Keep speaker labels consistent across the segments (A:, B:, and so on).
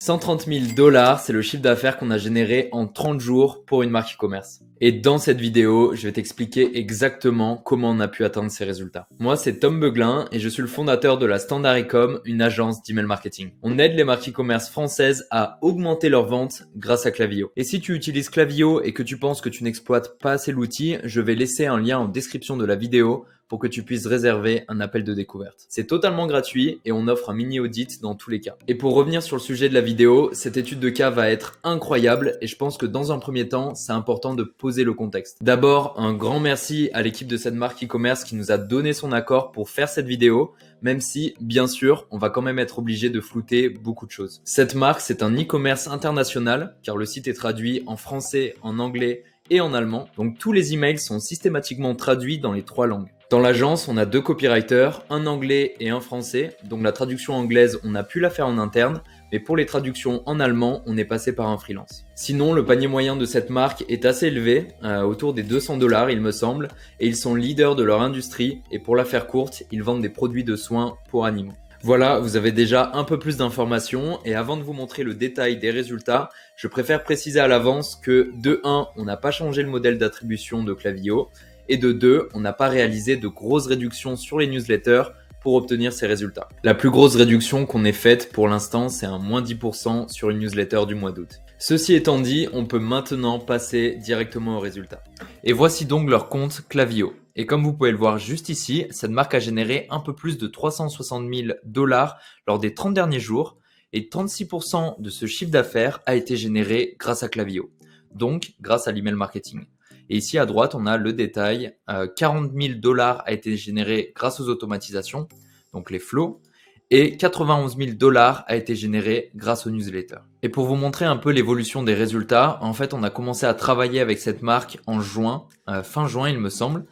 A: 130 000 $, c'est le chiffre d'affaires qu'on a généré en 30 jours pour une marque e-commerce. Et dans cette vidéo, je vais t'expliquer exactement comment on a pu atteindre ces résultats. Moi, c'est Tom Beuglin et je suis le fondateur de la Standard Ecom, une agence d'email marketing. On aide les marques e-commerce françaises à augmenter leurs ventes grâce à Klaviyo. Et si tu utilises Klaviyo et que tu penses que tu n'exploites pas assez l'outil, je vais laisser un lien en description de la vidéo pour que tu puisses réserver un appel de découverte. C'est totalement gratuit et on offre un mini audit dans tous les cas. Et pour revenir sur le sujet de la vidéo, cette étude de cas va être incroyable et je pense que dans un premier temps, c'est important de poser le contexte. D'abord, un grand merci à l'équipe de cette marque e-commerce qui nous a donné son accord pour faire cette vidéo, même si, bien sûr, on va quand même être obligé de flouter beaucoup de choses. Cette marque, c'est un e-commerce international car le site est traduit en français, en anglais et en allemand. Donc tous les emails sont systématiquement traduits dans les 3 langues. Dans l'agence, on a 2 copywriters, un anglais et un français. Donc la traduction anglaise, on a pu la faire en interne, mais pour les traductions en allemand, on est passé par un freelance. Sinon, le panier moyen de cette marque est assez élevé, autour des 200 $, il me semble, et ils sont leaders de leur industrie. Et pour la faire courte, ils vendent des produits de soins pour animaux. Voilà, vous avez déjà un peu plus d'informations et avant de vous montrer le détail des résultats, je préfère préciser à l'avance que de 1, on n'a pas changé le modèle d'attribution de Klaviyo et de 2, on n'a pas réalisé de grosses réductions sur les newsletters pour obtenir ces résultats. La plus grosse réduction qu'on ait faite pour l'instant, c'est un moins 10% sur une newsletter du mois d'août. Ceci étant dit, on peut maintenant passer directement aux résultats. Et voici donc leur compte Klaviyo. Et comme vous pouvez le voir juste ici, cette marque a généré un peu plus de 360 000 $ lors des 30 derniers jours et 36% de ce chiffre d'affaires a été généré grâce à Klaviyo, donc grâce à l'email marketing. Et ici à droite, on a le détail, 40 000 $ a été généré grâce aux automatisations, donc les flows, et 91 000 $ a été généré grâce aux newsletters. Et pour vous montrer un peu l'évolution des résultats, en fait, on a commencé à travailler avec cette marque en juin, fin juin il me semble.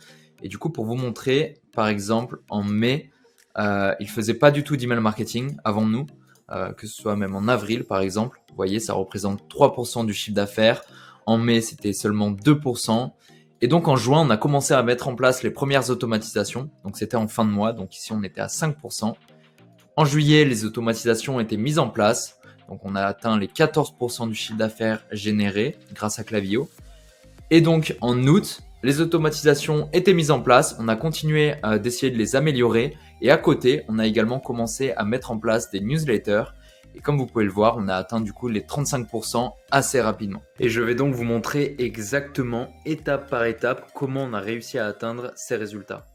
A: Et du coup, pour vous montrer, par exemple, en mai, ils faisaient pas du tout d'email marketing avant nous, que ce soit même en avril, par exemple. Vous voyez, ça représente 3% du chiffre d'affaires. En mai, c'était seulement 2%. Et donc, en juin, on a commencé à mettre en place les premières automatisations. Donc, c'était en fin de mois. Donc, ici, on était à 5%. En juillet, les automatisations ont été mises en place. Donc, on a atteint les 14% du chiffre d'affaires généré grâce à Klaviyo. Et donc, en août, les automatisations étaient mises en place, on a continué d'essayer de les améliorer et à côté, on a également commencé à mettre en place des newsletters et comme vous pouvez le voir, on a atteint du coup les 35% assez rapidement. Et je vais donc vous montrer exactement, étape par étape, comment on a réussi à atteindre ces résultats.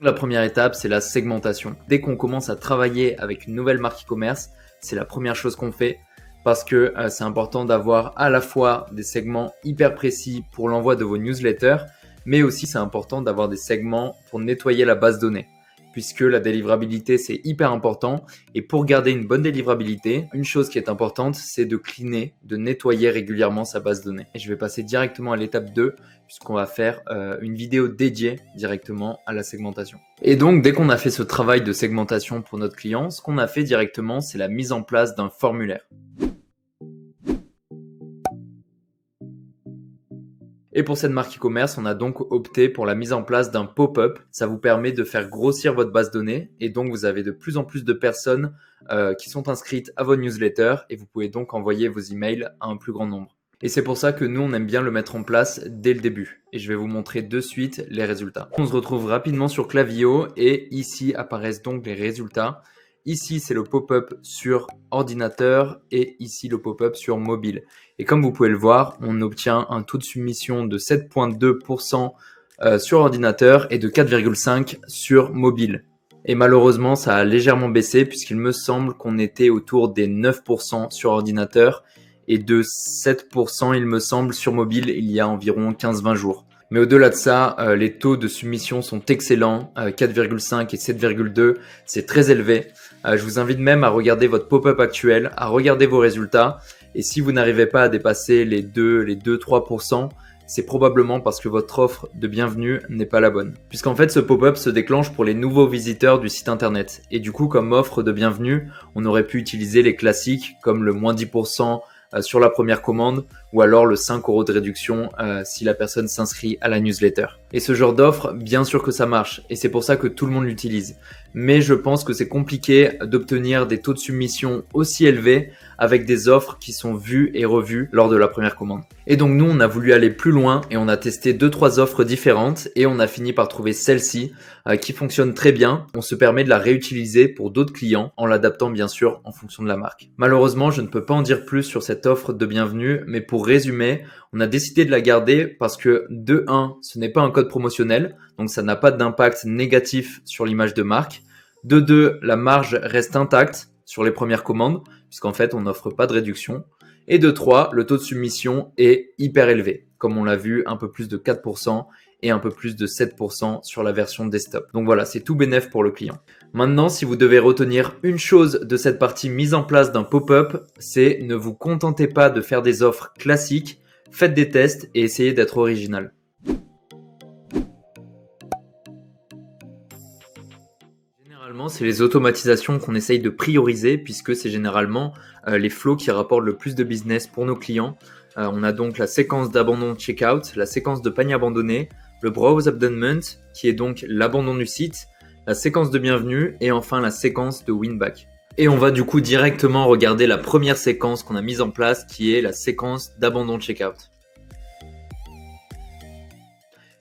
A: La première étape, c'est la segmentation. Dès qu'on commence à travailler avec une nouvelle marque e-commerce, c'est la première chose qu'on fait. Parce que c'est important d'avoir à la fois des segments hyper précis pour l'envoi de vos newsletters, mais aussi c'est important d'avoir des segments pour nettoyer la base de données, puisque la délivrabilité c'est hyper important. Et pour garder une bonne délivrabilité, une chose qui est importante, c'est de cleaner, de nettoyer régulièrement sa base de données. Et je vais passer directement à l'étape 2, puisqu'on va faire une vidéo dédiée directement à la segmentation. Et donc, dès qu'on a fait ce travail de segmentation pour notre client, ce qu'on a fait directement, c'est la mise en place d'un formulaire. Et pour cette marque e-commerce, on a donc opté pour la mise en place d'un pop-up. Ça vous permet de faire grossir votre base de données et donc vous avez de plus en plus de personnes qui sont inscrites à vos newsletters et vous pouvez donc envoyer vos emails à un plus grand nombre. Et c'est pour ça que nous, on aime bien le mettre en place dès le début. Et je vais vous montrer de suite les résultats. On se retrouve rapidement sur Klaviyo et ici apparaissent donc les résultats. Ici, c'est le pop-up sur ordinateur et ici, le pop-up sur mobile. Et comme vous pouvez le voir, on obtient un taux de soumission de 7,2% sur ordinateur et de 4,5% sur mobile. Et malheureusement, ça a légèrement baissé puisqu'il me semble qu'on était autour des 9% sur ordinateur et de 7%, il me semble, sur mobile il y a environ 15-20 jours. Mais au-delà de ça, les taux de soumission sont excellents, 4,5 et 7,2, c'est très élevé. Je vous invite même à regarder votre pop-up actuel, à regarder vos résultats. Et si vous n'arrivez pas à dépasser les 2-3%, c'est probablement parce que votre offre de bienvenue n'est pas la bonne. Puisqu'en fait, ce pop-up se déclenche pour les nouveaux visiteurs du site internet. Et du coup, comme offre de bienvenue, on aurait pu utiliser les classiques comme le moins 10% sur la première commande ou alors le 5 € de réduction si la personne s'inscrit à la newsletter. Et ce genre d'offre, bien sûr que ça marche et c'est pour ça que tout le monde l'utilise. Mais je pense que c'est compliqué d'obtenir des taux de submission aussi élevés avec des offres qui sont vues et revues lors de la première commande. Et donc nous, on a voulu aller plus loin et on a testé 2-3 offres différentes et on a fini par trouver celle-ci qui fonctionne très bien. On se permet de la réutiliser pour d'autres clients en l'adaptant bien sûr en fonction de la marque. Malheureusement, je ne peux pas en dire plus sur cette offre de bienvenue, mais pour résumer, on a décidé de la garder parce que de 1, ce n'est pas un code promotionnel, donc ça n'a pas d'impact négatif sur l'image de marque. De 2, la marge reste intacte sur les premières commandes, puisqu'en fait, on n'offre pas de réduction. Et de 3, le taux de submission est hyper élevé, comme on l'a vu, un peu plus de 4% et un peu plus de 7% sur la version desktop. Donc voilà, c'est tout bénef pour le client. Maintenant, si vous devez retenir une chose de cette partie mise en place d'un pop-up, c'est ne vous contentez pas de faire des offres classiques, faites des tests et essayez d'être original. Généralement, c'est les automatisations qu'on essaye de prioriser puisque c'est généralement les flows qui rapportent le plus de business pour nos clients. On a donc la séquence d'abandon de checkout, la séquence de panier abandonné, le browse abandonment qui est donc l'abandon du site, la séquence de bienvenue et enfin la séquence de win-back. Et on va du coup directement regarder la première séquence qu'on a mise en place qui est la séquence d'abandon de checkout.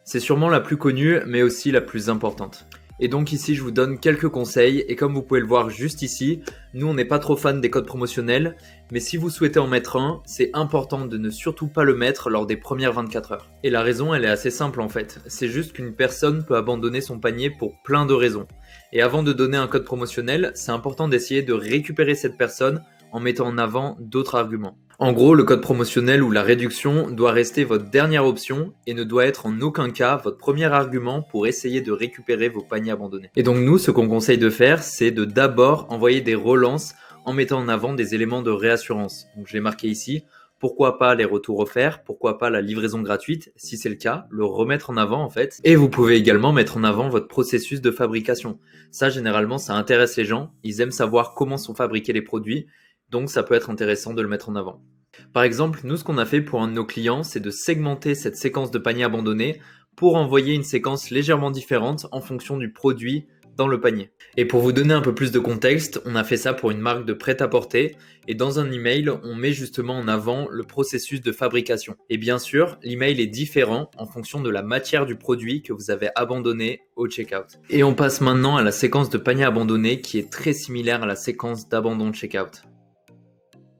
A: C'est sûrement la plus connue mais aussi la plus importante. Et donc ici, je vous donne quelques conseils et comme vous pouvez le voir juste ici, nous on n'est pas trop fan des codes promotionnels, mais si vous souhaitez en mettre un, c'est important de ne surtout pas le mettre lors des premières 24 heures. Et la raison, elle est assez simple en fait, c'est juste qu'une personne peut abandonner son panier pour plein de raisons. Et avant de donner un code promotionnel, c'est important d'essayer de récupérer cette personne en mettant en avant d'autres arguments. En gros, le code promotionnel ou la réduction doit rester votre dernière option et ne doit être en aucun cas votre premier argument pour essayer de récupérer vos paniers abandonnés. Et donc nous, ce qu'on conseille de faire, c'est de d'abord envoyer des relances en mettant en avant des éléments de réassurance. Donc je l'ai marqué ici, pourquoi pas les retours offerts, pourquoi pas la livraison gratuite, si c'est le cas, le remettre en avant en fait. Et vous pouvez également mettre en avant votre processus de fabrication. Ça, généralement, ça intéresse les gens, ils aiment savoir comment sont fabriqués les produits. Donc ça peut être intéressant de le mettre en avant. Par exemple, nous ce qu'on a fait pour un de nos clients, c'est de segmenter cette séquence de panier abandonné pour envoyer une séquence légèrement différente en fonction du produit dans le panier. Et pour vous donner un peu plus de contexte, on a fait ça pour une marque de prêt-à-porter et dans un email, on met justement en avant le processus de fabrication. Et bien sûr, l'email est différent en fonction de la matière du produit que vous avez abandonné au checkout. Et on passe maintenant à la séquence de panier abandonné qui est très similaire à la séquence d'abandon de checkout.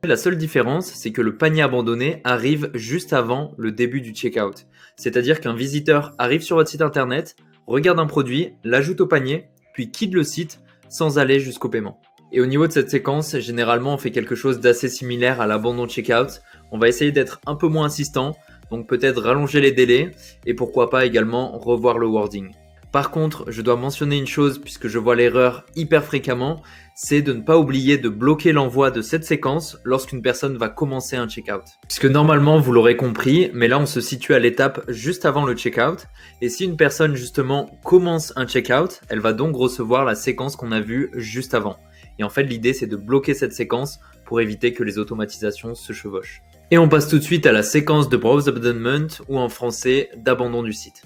A: La seule différence, c'est que le panier abandonné arrive juste avant le début du checkout. C'est-à-dire qu'un visiteur arrive sur votre site internet, regarde un produit, l'ajoute au panier, puis quitte le site sans aller jusqu'au paiement. Et au niveau de cette séquence, généralement on fait quelque chose d'assez similaire à l'abandon de checkout. On va essayer d'être un peu moins insistant, donc peut-être rallonger les délais et pourquoi pas également revoir le wording. Par contre, je dois mentionner une chose puisque je vois l'erreur hyper fréquemment, c'est de ne pas oublier de bloquer l'envoi de cette séquence lorsqu'une personne va commencer un checkout. Puisque normalement, vous l'aurez compris, mais là on se situe à l'étape juste avant le checkout. Et si une personne justement commence un checkout, elle va donc recevoir la séquence qu'on a vue juste avant. Et en fait, l'idée c'est de bloquer cette séquence pour éviter que les automatisations se chevauchent. Et on passe tout de suite à la séquence de browse abandonment ou en français d'abandon du site.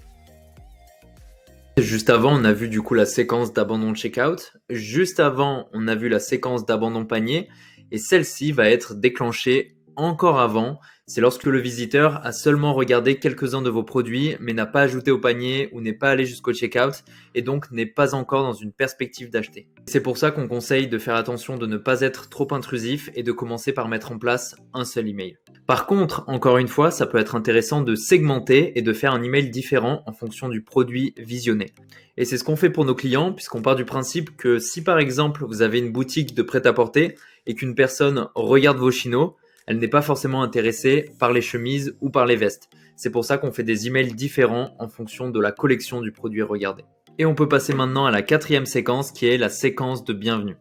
A: Juste avant, on a vu du coup la séquence d'abandon de checkout. Juste avant, on a vu la séquence d'abandon panier. Et celle-ci va être déclenchée encore avant. C'est lorsque le visiteur a seulement regardé quelques-uns de vos produits, mais n'a pas ajouté au panier ou n'est pas allé jusqu'au checkout et donc n'est pas encore dans une perspective d'acheter. C'est pour ça qu'on conseille de faire attention de ne pas être trop intrusif et de commencer par mettre en place un seul email. Par contre, encore une fois, ça peut être intéressant de segmenter et de faire un email différent en fonction du produit visionné. Et c'est ce qu'on fait pour nos clients puisqu'on part du principe que si par exemple vous avez une boutique de prêt-à-porter et qu'une personne regarde vos chinos, elle n'est pas forcément intéressée par les chemises ou par les vestes. C'est pour ça qu'on fait des emails différents en fonction de la collection du produit regardé. Et on peut passer maintenant à la quatrième séquence qui est la séquence de bienvenue.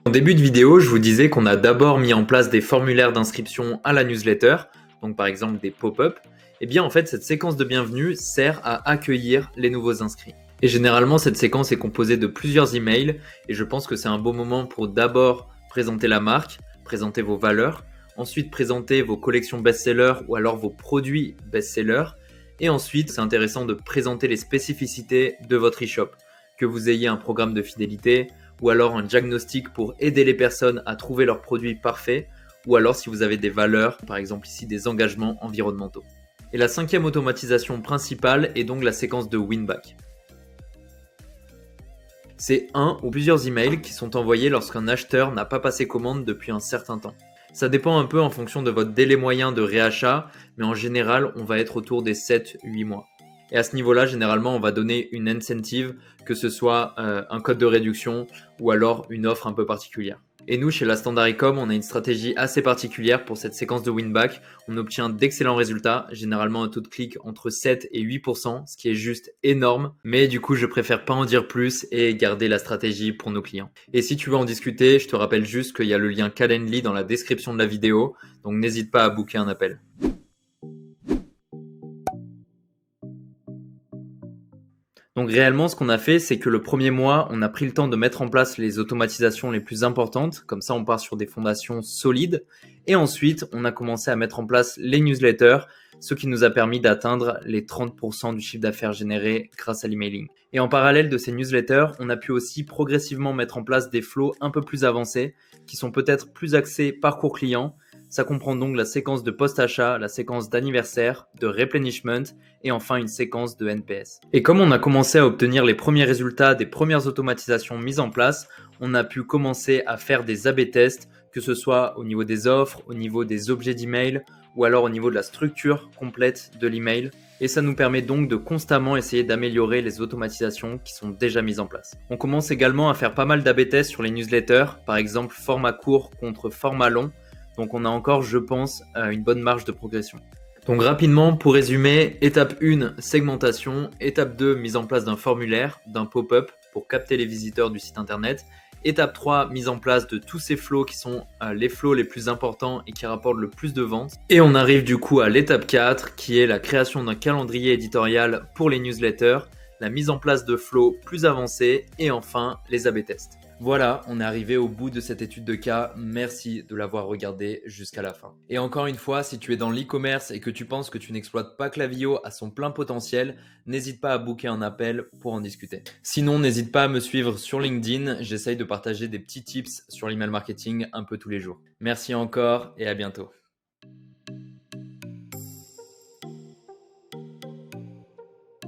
A: En début de vidéo, je vous disais qu'on a d'abord mis en place des formulaires d'inscription à la newsletter, donc par exemple des pop-up. Et bien en fait, cette séquence de bienvenue sert à accueillir les nouveaux inscrits. Et généralement, cette séquence est composée de plusieurs emails et je pense que c'est un bon moment pour d'abord présenter la marque, présenter vos valeurs, Ensuite, présenter vos collections best-sellers ou alors vos produits best-sellers. Et ensuite, c'est intéressant de présenter les spécificités de votre e-shop. Que vous ayez un programme de fidélité ou alors un diagnostic pour aider les personnes à trouver leurs produits parfaits ou alors si vous avez des valeurs, par exemple ici des engagements environnementaux. Et la cinquième automatisation principale est donc la séquence de win-back. C'est un ou plusieurs emails qui sont envoyés lorsqu'un acheteur n'a pas passé commande depuis un certain temps. Ça dépend un peu en fonction de votre délai moyen de réachat, mais en général, on va être autour des 7-8 mois. Et à ce niveau-là, généralement, on va donner une incentive, que ce soit un code de réduction ou alors une offre un peu particulière. Et nous, chez la Standard E-Com, on a une stratégie assez particulière pour cette séquence de win-back. On obtient d'excellents résultats, généralement un taux de clic entre 7 et 8%, ce qui est juste énorme. Mais du coup, je préfère pas en dire plus et garder la stratégie pour nos clients. Et si tu veux en discuter, je te rappelle juste qu'il y a le lien Calendly dans la description de la vidéo, donc n'hésite pas à booker un appel. Donc réellement, ce qu'on a fait, c'est que le premier mois, on a pris le temps de mettre en place les automatisations les plus importantes. Comme ça, on part sur des fondations solides. Et ensuite, on a commencé à mettre en place les newsletters, ce qui nous a permis d'atteindre les 30% du chiffre d'affaires généré grâce à l'emailing. Et en parallèle de ces newsletters, on a pu aussi progressivement mettre en place des flows un peu plus avancés, qui sont peut-être plus axés parcours client. Ça comprend donc la séquence de post-achat, la séquence d'anniversaire, de replenishment et enfin une séquence de NPS. Et comme on a commencé à obtenir les premiers résultats des premières automatisations mises en place, on a pu commencer à faire des A/B tests, que ce soit au niveau des offres, au niveau des objets d'email ou alors au niveau de la structure complète de l'email. Et ça nous permet donc de constamment essayer d'améliorer les automatisations qui sont déjà mises en place. On commence également à faire pas mal d'A/B tests sur les newsletters, par exemple format court contre format long. Donc on a encore, je pense, une bonne marge de progression. Donc rapidement, pour résumer, étape 1, segmentation. Étape 2, mise en place d'un formulaire, d'un pop-up pour capter les visiteurs du site internet. Étape 3, mise en place de tous ces flows qui sont les flows les plus importants et qui rapportent le plus de ventes. Et on arrive du coup à l'étape 4, qui est la création d'un calendrier éditorial pour les newsletters, la mise en place de flows plus avancés et enfin les A/B tests. Voilà, on est arrivé au bout de cette étude de cas. Merci de l'avoir regardé jusqu'à la fin. Et encore une fois, si tu es dans l'e-commerce et que tu penses que tu n'exploites pas Klaviyo à son plein potentiel, n'hésite pas à booker un appel pour en discuter. Sinon, n'hésite pas à me suivre sur LinkedIn. J'essaye de partager des petits tips sur l'email marketing un peu tous les jours. Merci encore et à bientôt.